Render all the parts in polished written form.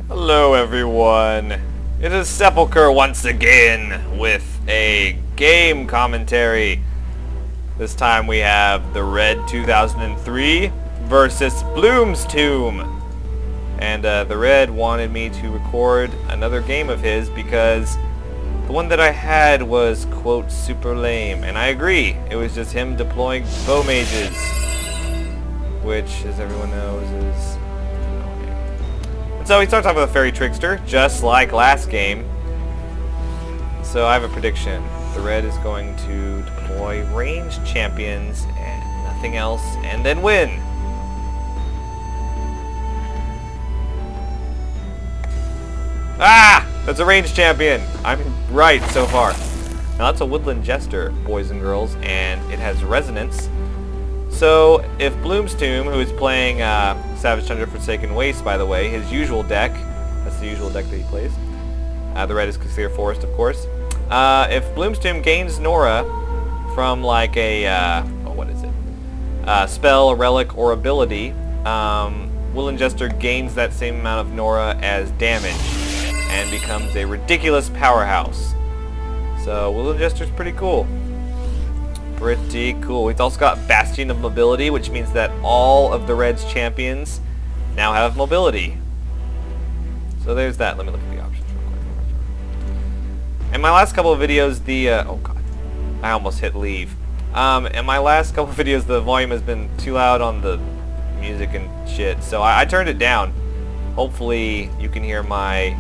Hello everyone, it is Sepulchre once again with a game commentary. This time we have thered2003 versus Bloomstomb. And thered wanted me to record another game of his because the one that I had was, quote, super lame. And I agree, it was just him deploying bow mages, which, as everyone knows, is annoying. And so we start talking about the Fairy Trickster, just like last game. So I have a prediction. Thered is going to deploy ranged champions and nothing else, and then win. Ah! That's a ranged champion. I'm right so far. Now that's a woodland jester, boys and girls, and it has resonance. So if Bloomstomb, who is playing Savage Tundra Forsaken Waste, by the way, his usual deck, that's the usual deck that he plays. Thered is Clear Forest, of course. If Bloomstomb gains Nora from like a, what is it? Spell, a relic, or ability, Woodland Jester gains that same amount of Nora as damage and becomes a ridiculous powerhouse. So Woodland Jester's pretty cool. Pretty cool. We've also got Bastion of Mobility, which means that all of thered's champions now have mobility. So there's that. Let me look at the options real quick. In my last couple of videos, oh god, I almost hit leave. In my last couple of videos, the volume has been too loud on the music and shit, so I turned it down. Hopefully you can hear my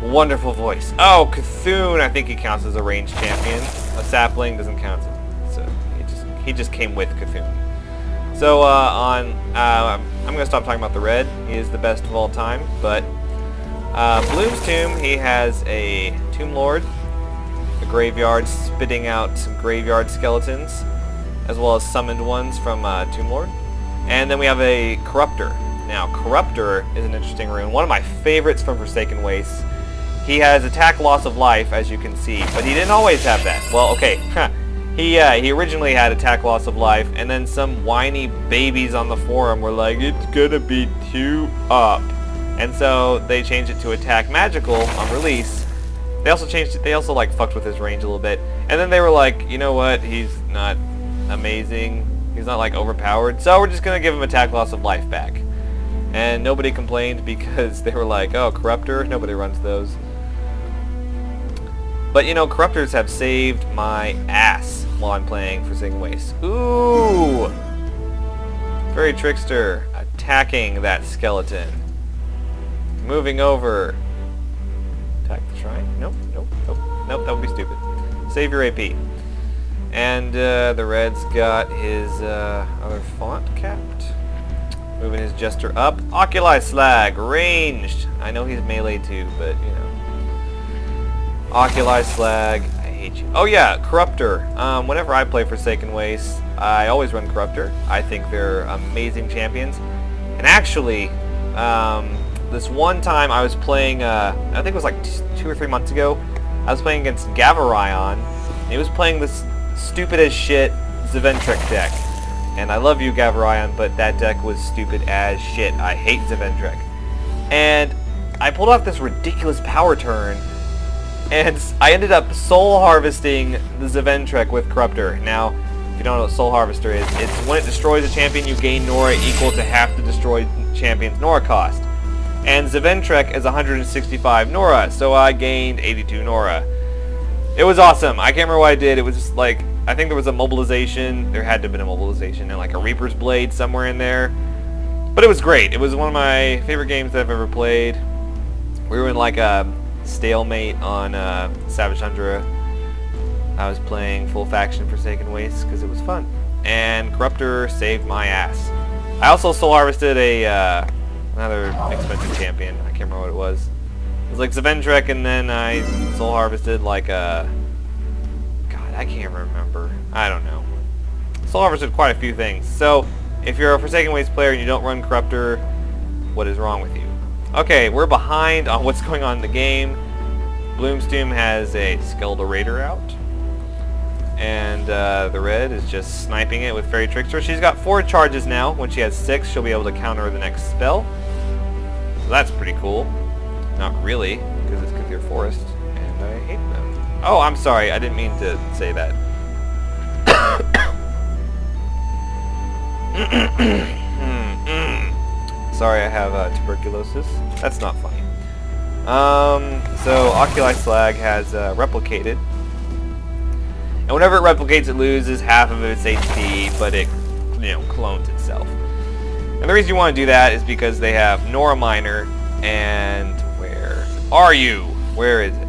wonderful voice. Oh, Cthulhu, I think he counts as a ranged champion. A sapling doesn't count, so he just came with Cthulhu. So I'm gonna stop talking about thered. He is the best of all time, but Bloomstomb, he has a Tomb Lord, a graveyard spitting out some graveyard skeletons, as well as summoned ones from Tomb Lord, and then we have a Corruptor. Now, Corruptor is an interesting rune, one of my favorites from Forsaken Wastes. He has attack loss of life, as you can see, but he didn't always have that. Well, okay, he originally had attack loss of life, and then some whiny babies on the forum were like, it's gonna be 2 up. And so they changed it to attack magical on release. They also changed it, they also like fucked with his range a little bit. And then they were like, you know what, he's not amazing, he's not like overpowered, so we're just gonna give him attack loss of life back. And nobody complained because they were like, oh, Corruptor, nobody runs those. But you know, Corruptors have saved my ass while I'm playing Forsaken Waste. Ooh! Fairy Trickster attacking that skeleton. Moving over. Attack the shrine. Nope, nope, nope. Nope, that would be stupid. Save your AP. And thered's got his other font capped. Moving his Jester up. Oculi Slag, ranged. I know he's melee too, but you know. Oculi Slag, I hate you. Oh yeah, Corruptor. Whenever I play Forsaken Waste, I always run Corruptor. I think they're amazing champions. And actually, this one time I was playing, I think it was like 2 or 3 months ago, I was playing against Gavarion. He was playing this stupid as shit Zeventrek deck. And I love you, Gavarion, but that deck was stupid as shit. I hate Zeventrek. And I pulled off this ridiculous power turn, and I ended up soul harvesting the Zeventrek with Corruptor. Now, if you don't know what Soul Harvester is, it's when it destroys a champion, you gain Nora equal to half the destroyed champion's Nora cost. And Zeventrek is 165 Nora, so I gained 82 Nora. It was awesome. I can't remember what I did. It was just like, I think there was a mobilization. There had to have been a mobilization and like a Reaper's Blade somewhere in there. But it was great. It was one of my favorite games that I've ever played. We were in like a stalemate on Savage Tundra. I was playing full faction Forsaken Wastes because it was fun. And Corruptor saved my ass. I also soul harvested a another expensive champion. I can't remember what it was. It was like Zeventrek, and then I soul harvested like a... God, I can't remember. I don't know. Soul harvested quite a few things. So, if you're a Forsaken Waste player and you don't run Corruptor, what is wrong with you? Okay, we're behind on what's going on in the game. Bloomstomb has a Skeletal Raider out. And thered is just sniping it with Fairy Trickster. She's got 4 charges now. When she has 6, she'll be able to counter the next spell. So that's pretty cool. Not really, because it's Kathir Forest, and I hate them. Oh, I'm sorry, I didn't mean to say that. Sorry, I have tuberculosis. That's not funny. So Oculi Slag has replicated. And whenever it replicates, it loses half of its HP, but it, clones itself. And the reason you want to do that is because they have Nora Minor, and where are you? Where is it?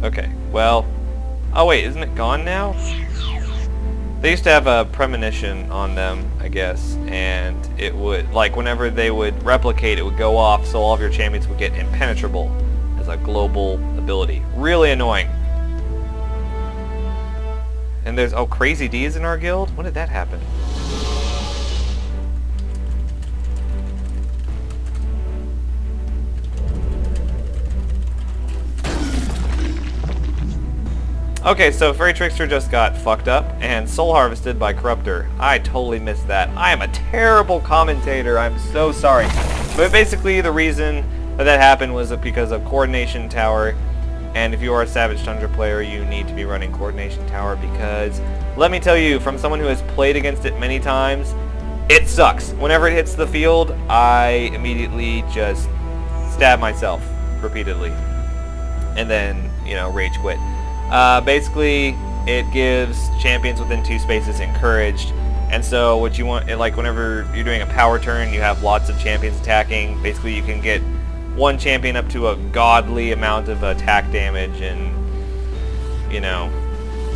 Okay, well, oh wait, isn't it gone now? They used to have a premonition on them, I guess, and it would, like, whenever they would replicate, it would go off, so all of your champions would get impenetrable as a global ability. Really annoying. And there's, oh, Crazy D is in our guild? When did that happen? Okay, so Fairy Trickster just got fucked up and soul harvested by Corruptor. I totally missed that. I am a terrible commentator. I'm so sorry. But basically the reason that happened was because of Coordination Tower. And if you are a Savage Tundra player, you need to be running Coordination Tower because, let me tell you, from someone who has played against it many times, it sucks. Whenever it hits the field, I immediately just stab myself repeatedly. And then, rage quit. Basically, it gives champions within 2 spaces encouraged, and so what you want, like whenever you're doing a power turn, you have lots of champions attacking. Basically, you can get one champion up to a godly amount of attack damage, and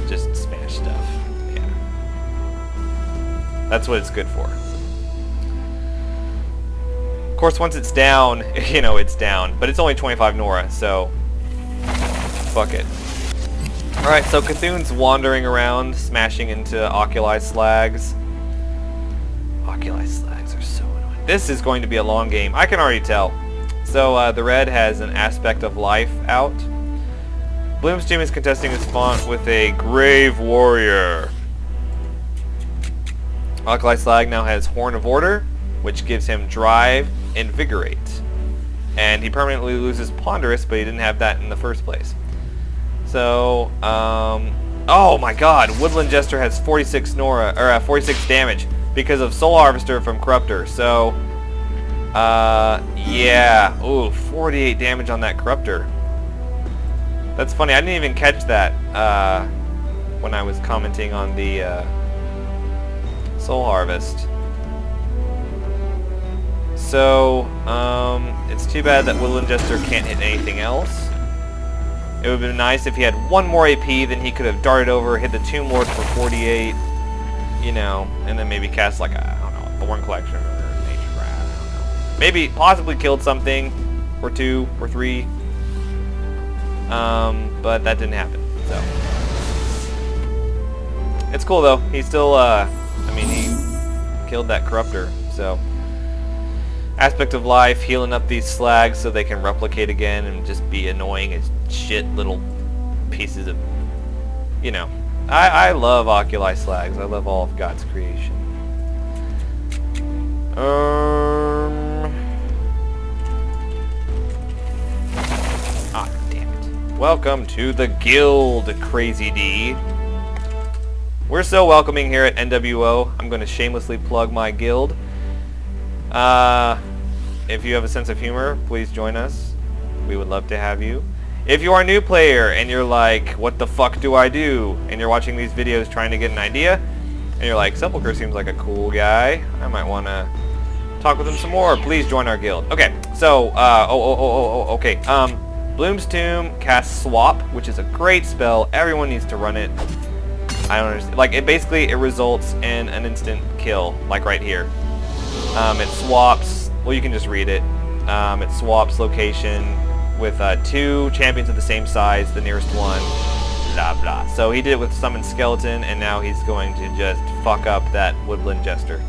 just smash stuff. Yeah, that's what it's good for. Of course, once it's down, it's down, but it's only 25 Nora, so fuck it. Alright, so Cthulhu's wandering around, smashing into Oculi Slags. Oculi Slags are so annoying. This is going to be a long game. I can already tell. So, the red has an Aspect of Life out. Bloomstomb is contesting his font with a Grave Warrior. Oculi Slag now has Horn of Order, which gives him Drive, Invigorate. And he permanently loses Ponderous, but he didn't have that in the first place. So, oh my god, Woodland Jester has 46 Nora, or 46 damage because of Soul Harvester from Corruptor. So, yeah, ooh, 48 damage on that Corruptor. That's funny, I didn't even catch that, when I was commenting on the, Soul Harvest. So, it's too bad that Woodland Jester can't hit anything else. It would have been nice if he had one more AP, then he could have darted over, hit the Tomb Lord for 48, and then maybe cast like a, I don't know, Thorn Collection or Nature Grab, I don't know. Maybe, possibly killed something, or 2, or 3, but that didn't happen, so. It's cool though, he still, he killed that Corruptor, so. Aspect of Life, healing up these slags so they can replicate again and just be annoying as shit little pieces of, I love Oculi Slags. I love all of God's creation. Ah, damn it. Welcome to the guild, Crazy D. We're so welcoming here at NWO. I'm going to shamelessly plug my guild. If you have a sense of humor, please join us. We would love to have you. If you are a new player and you're like, what the fuck do I do? And you're watching these videos trying to get an idea, and you're like, Sepulchre seems like a cool guy. I might want to talk with him some more. Please join our guild. Okay, so, okay. Bloomstomb casts Swap, which is a great spell. Everyone needs to run it. I don't understand. Like, it results in an instant kill, like right here. It swaps, well, you can just read it. It swaps location with 2 champions of the same size, the nearest one, blah blah. So he did it with Summon Skeleton, and now he's going to just fuck up that Woodland Jester.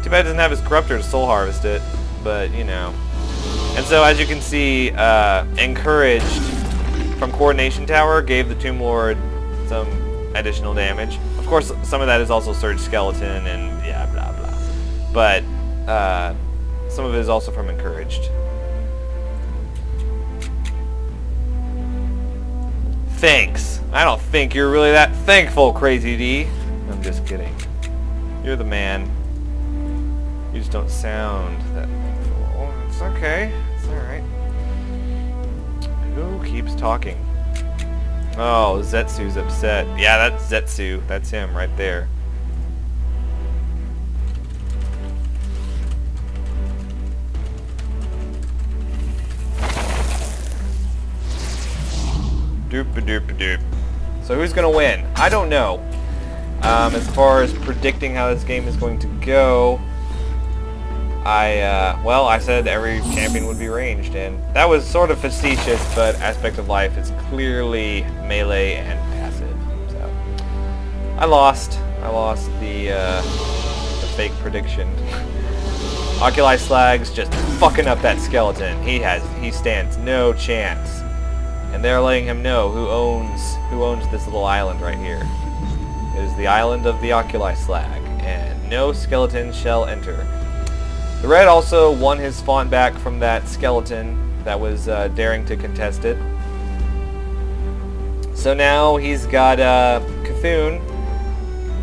Too bad he doesn't have his Corruptor to Soul Harvest it, but And so as you can see, Encouraged from Coordination Tower gave the Tomb Lord some additional damage. Of course, some of that is also Surge Skeleton and yeah, blah blah. But some of it is also from Encouraged. Thanks. I don't think you're really that thankful, Crazy D. I'm just kidding. You're the man. You just don't sound that thankful. It's okay. It's alright. Who keeps talking? Oh, Zetsu's upset. Yeah, that's Zetsu. That's him right there. Doop-a-doop-a-doop. So who's gonna win? I don't know. As far as predicting how this game is going to go, well, I said every champion would be ranged, and that was sort of facetious, but Aspect of Life is clearly melee and passive. So I lost. I lost the fake prediction. Oculi Slag's just fucking up that skeleton. He stands no chance. And they're letting him know who owns this little island right here. It is the island of the Oculi Slag, and no skeleton shall enter. The red also won his fawn back from that skeleton that was daring to contest it. So now he's got Cthulhu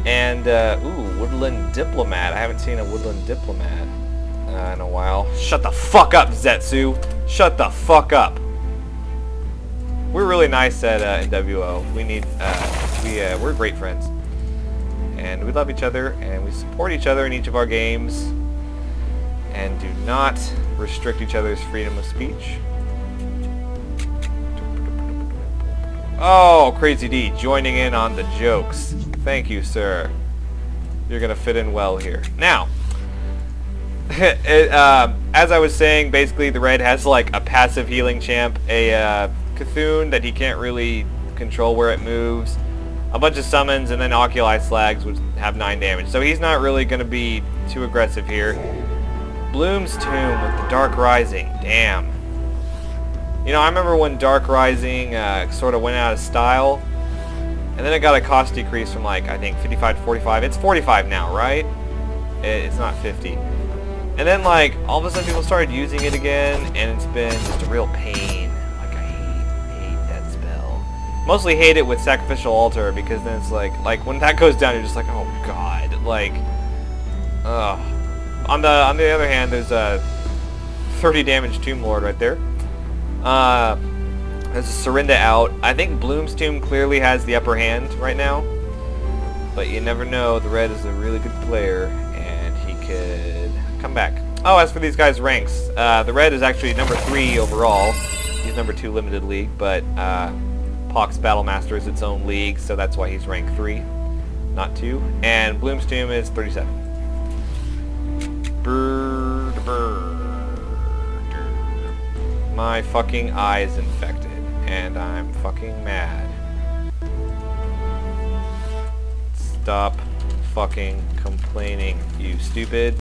and ooh, Woodland Diplomat. I haven't seen a Woodland Diplomat in a while. Shut the fuck up, Zetsu. Shut the fuck up. We're really nice at NWO. We're great friends, and we love each other, and we support each other in each of our games, and do not restrict each other's freedom of speech. Oh, Crazy D joining in on the jokes. Thank you, sir. You're gonna fit in well here. Now, as I was saying, basically the red has like a passive healing champ, a Cthulhu that he can't really control where it moves, a bunch of summons, and then Oculi Slags which have 9 damage. So he's not really going to be too aggressive here. Bloomstomb with the Dark Rising. Damn. You know, I remember when Dark Rising sort of went out of style, and then it got a cost decrease from like, I think 55 to 45. It's 45 now, right? It's not 50. And then like, all of a sudden people started using it again, and it's been just a real pain. Mostly hate it with Sacrificial Altar, because then it's like when that goes down, you're just like, oh god, like, ugh. On the other hand, there's a 30 damage Tomb Lord right there. There's a Serinda out. I think Bloomstomb clearly has the upper hand right now, but you never know. The red is a really good player, and he could come back. Oh, as for these guys' ranks, the red is actually number 3 overall. He's number 2 limited league, but Pox Battlemaster is its own league, so that's why he's rank 3, not 2. And Bloomstomb is 37. My fucking eye is infected, and I'm fucking mad. Stop fucking complaining, you stupid.